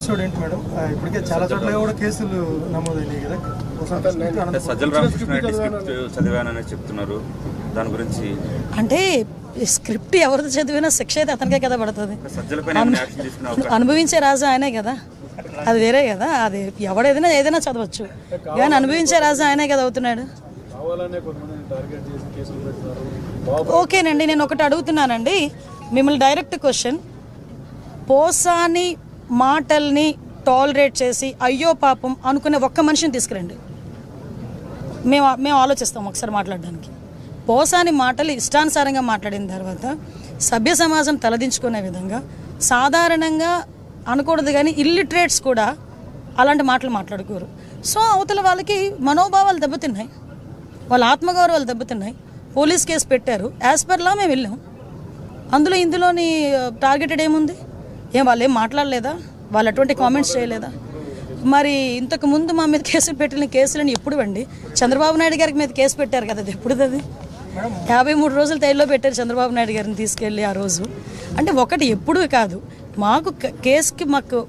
Episode ఏంటి madam? ఇప్పటికే చాలా చోట్ల కూడా కేసులు నమోదైనాయి కదా. సజ్జల రామకృష్ణారెడ్డి స్క్రిప్ట్ చదివానని చెప్తున్నారు, దాని గురించి అంటే స్క్రిప్ట్ ఎవరిది చదివినా శిక్ష అయితే అతనికే కదా పడుతుంది. అనుభవించే రాజు ఆయనే కదా, అది వేరే కదా. అది ఎవడేదైనా ఏదైనా చదవచ్చు, కానీ అనుభవించే రాజు ఆయనే కదా అవుతున్నాడు. ఓకేనండి, నేను ఒకటి అడుగుతున్నానండి మిమ్మల్ని, డైరెక్ట్ క్వశ్చన్. పోసాని మాటల్ని టాలరేట్ చేసి అయ్యో పాపం అనుకునే ఒక్క మనిషిని తీసుకురండి, మేము ఆలోచిస్తాం ఒకసారి మాట్లాడడానికి. పోసాని మాటలు ఇష్టానుసారంగా మాట్లాడిన తర్వాత సభ్య సమాజం తలదించుకునే విధంగా సాధారణంగా అనకూడదు, కానీ ఇల్లిటరేట్స్ కూడా అలాంటి మాటలు మాట్లాడుకోరు. సో అవతల వాళ్ళకి మనోభావాలు దెబ్బతిన్నాయి, వాళ్ళ ఆత్మగౌరవాలు దెబ్బతిన్నాయి. పోలీస్ కేసు పెట్టారు, యాజ్ పర్ లా మేము వెళ్ళాం. ఇందులోని టార్గెటెడ్ ఏముంది? వాళ్ళు ఏం మాట్లాడలేదా? వాళ్ళు అటువంటి కామెంట్స్ చేయలేదా? మరి ఇంతకు ముందు మా మీద కేసులు పెట్టిన కేసులని ఎప్పుడు అండి? చంద్రబాబు నాయుడు గారికి మీద కేసు పెట్టారు కదా, అది ఎప్పుడు? అది 53 రోజులు తైల్లో పెట్టారు చంద్రబాబు నాయుడు గారిని తీసుకెళ్ళి ఆ రోజు. అంటే ఒకటి ఎప్పుడు కాదు, మాకు మాకు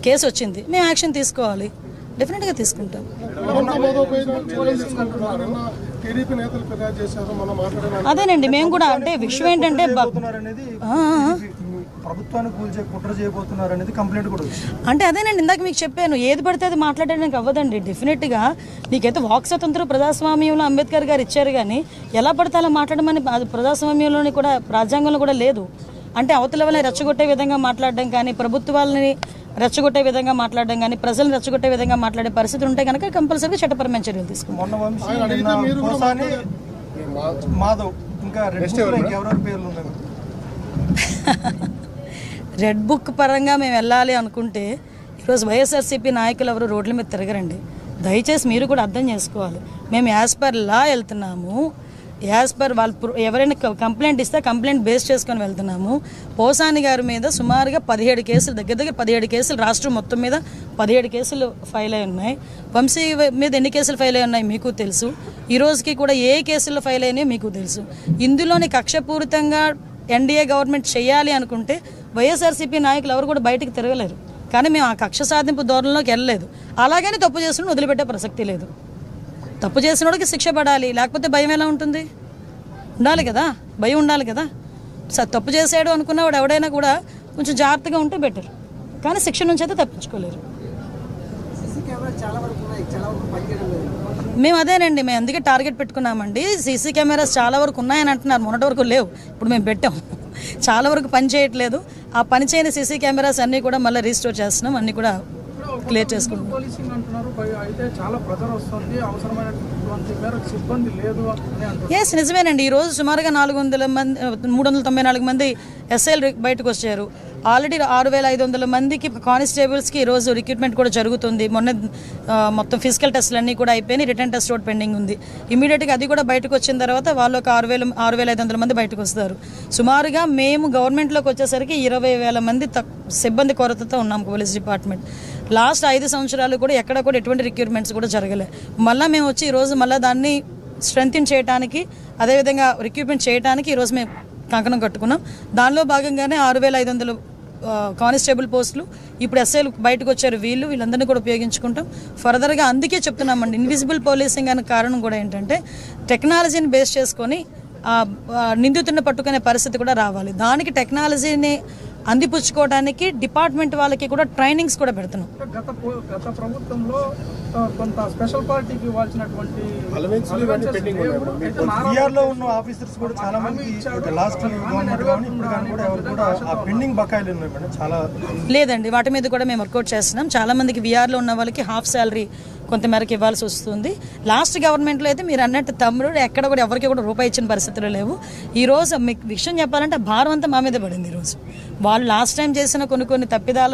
కేసు వచ్చింది, మేము యాక్షన్ తీసుకోవాలి, డెఫినెట్గా తీసుకుంటాం. అదేనండి, మేము కూడా అంటే విషయం ఏంటంటే అంటే అదేనండి, ఇందాక మీకు చెప్పాను, ఏది పడితే అది మాట్లాడడానికి అవ్వదండి. డెఫినెట్గా నీకైతే వాక్ స్వతంత్రం ప్రజాస్వామ్యంలో అంబేద్కర్ గారు ఇచ్చారు, కానీ ఎలా పడితే అలా మాట్లాడమని అది ప్రజాస్వామ్యంలోని కూడా రాజ్యాంగంలో కూడా లేదు. అంటే అవతల వాళ్ళని రెచ్చగొట్టే విధంగా మాట్లాడడం కానీ, ప్రభుత్వాలని రెచ్చగొట్టే విధంగా మాట్లాడడం కానీ, ప్రజలను రెచ్చగొట్టే విధంగా మాట్లాడే పరిస్థితులు ఉంటే కనుక కంపల్సరీగా చట్టపరమైన చర్యలు తీసుకుంటాం. రెడ్ బుక్ పరంగా మేము వెళ్ళాలి అనుకుంటే ఈరోజు వైఎస్ఆర్సీపీ నాయకులు ఎవరు రోడ్ల మీద తిరగరండి. దయచేసి మీరు కూడా అర్థం చేసుకోవాలి. మేము యాజ్ పర్ లా వెళ్తున్నాము, యాజ్ పర్ వాళ్ళు ఎవరైనా కంప్లైంట్ ఇస్తే కంప్లైంట్ బేస్ చేసుకొని వెళ్తున్నాము. పోసాని గారి మీద సుమారుగా 17 కేసులు, దగ్గర 17 కేసులు రాష్ట్రం మొత్తం మీద 17 కేసులు ఫైల్ అయి ఉన్నాయి. వంశీ మీద ఎన్ని కేసులు ఫైల్ అయి ఉన్నాయి మీకు తెలుసు. ఈ రోజుకి కూడా ఏ కేసులు ఫైల్ అయినాయో మీకు తెలుసు. ఇందులోని కక్షపూరితంగా ఎన్డీఏ గవర్నమెంట్ చేయాలి అనుకుంటే వైఎస్ఆర్సీపీ నాయకులు ఎవరు కూడా బయటకు తిరగలేరు. కానీ మేము ఆ కక్ష సాధింపు ధోరణిలోకి వెళ్ళలేదు. అలాగని తప్పు చేసిన వదిలిపెట్టే ప్రసక్తి లేదు. తప్పు చేసినోడికి శిక్ష పడాలి, లేకపోతే భయం ఎలా ఉంటుంది? ఉండాలి కదా, భయం ఉండాలి కదా. తప్పు చేసాడు అనుకున్నవాడు ఎవడైనా కూడా కొంచెం జాగ్రత్తగా ఉంటే బెటర్, కానీ శిక్ష నుంచి అయితే తప్పించుకోలేరు. మేము అదేనండి, మేము అందుకే టార్గెట్ పెట్టుకున్నామండి. సీసీ కెమెరాస్ చాలా వరకు ఉన్నాయని అంటున్నారు, మొన్నటి వరకు లేవు, ఇప్పుడు మేము పెట్టాం. చాలా వరకు పని చేయట్లేదు. ఆ పని చేయని సీసీ కెమెరాస్ అన్నీ కూడా మళ్ళీ రీస్టోర్ చేస్తున్నాం, అన్నీ కూడా క్లియర్ చేసుకుంటాం. ఎస్, నిజమేనండి. ఈరోజు సుమారుగా 394 మంది ఎస్ఐలు బయటకు వచ్చారు. ఆల్రెడీ 6500 మందికి కానిస్టేబుల్స్కి ఈరోజు రిక్రూట్మెంట్ కూడా జరుగుతుంది. మొత్తం ఫిజికల్ టెస్టులు అన్నీ కూడా అయిపోయినాయి, రిటర్న్ టెస్ట్ ఒకటి పెండింగ్ ఉంది. ఇమీడియట్గా అది కూడా బయటకు వచ్చిన తర్వాత వాళ్ళు ఒక 6500 మంది బయటకు వస్తారు. సుమారుగా మేము గవర్నమెంట్లోకి వచ్చేసరికి 20,000 మంది సిబ్బంది కొరతతో ఉన్నాం పోలీస్ డిపార్ట్మెంట్. లాస్ట్ 5 సంవత్సరాలు కూడా ఎక్కడ కూడా ఎటువంటి రిక్రూట్మెంట్స్ కూడా జరగలే. మళ్ళీ మేము వచ్చి ఈరోజు మళ్ళీ దాన్ని స్ట్రెంగ్తన్ చేయడానికి, అదేవిధంగా రిక్రూట్మెంట్ చేయడానికి ఈరోజు మేము కంకణం కట్టుకున్నాం. దానిలో భాగంగానే 6500 కానిస్టేబుల్ పోస్టులు, ఇప్పుడు ఎస్ఐలు బయటకు వచ్చారు, వీళ్ళందరినీ కూడా ఉపయోగించుకుంటాం ఫర్దర్గా. అందుకే చెప్తున్నామండి, ఇన్విజిబుల్ పోలీసింగ్ అనే కారణం కూడా ఏంటంటే టెక్నాలజీని బేస్ చేసుకొని నిందితుడిని పట్టుకునే పరిస్థితి కూడా రావాలి. దానికి టెక్నాలజీని అందిపుచ్చుకోవడానికి డిపార్ట్మెంట్ వాళ్ళకి కూడా ట్రైనింగ్స్ కూడా పెడుతున్నాం. గత ప్రభుత్వంలో కొంత స్పెషల్ పార్టీకి ఇవ్వాల్సినటువంటి లేదండి, వాటి మీద కూడా మేము వర్కౌట్ చేస్తున్నాం. చాలా మందికి విఆర్లో ఉన్న వాళ్ళకి హాఫ్ శాలరీ కొంతమేరకు ఇవ్వాల్సి వస్తుంది. లాస్ట్ గవర్నమెంట్లో అయితే మీరు అన్నట్టు తమ్ముడు ఎక్కడ కూడా ఎవరికి కూడా రూపాయి ఇచ్చిన పరిస్థితులు లేవు. ఈరోజు మీకు విషయం చెప్పాలంటే భారం అంతా మా మీద పడింది. ఈరోజు వాళ్ళు లాస్ట్ టైం చేసిన కొన్ని తప్పిదాల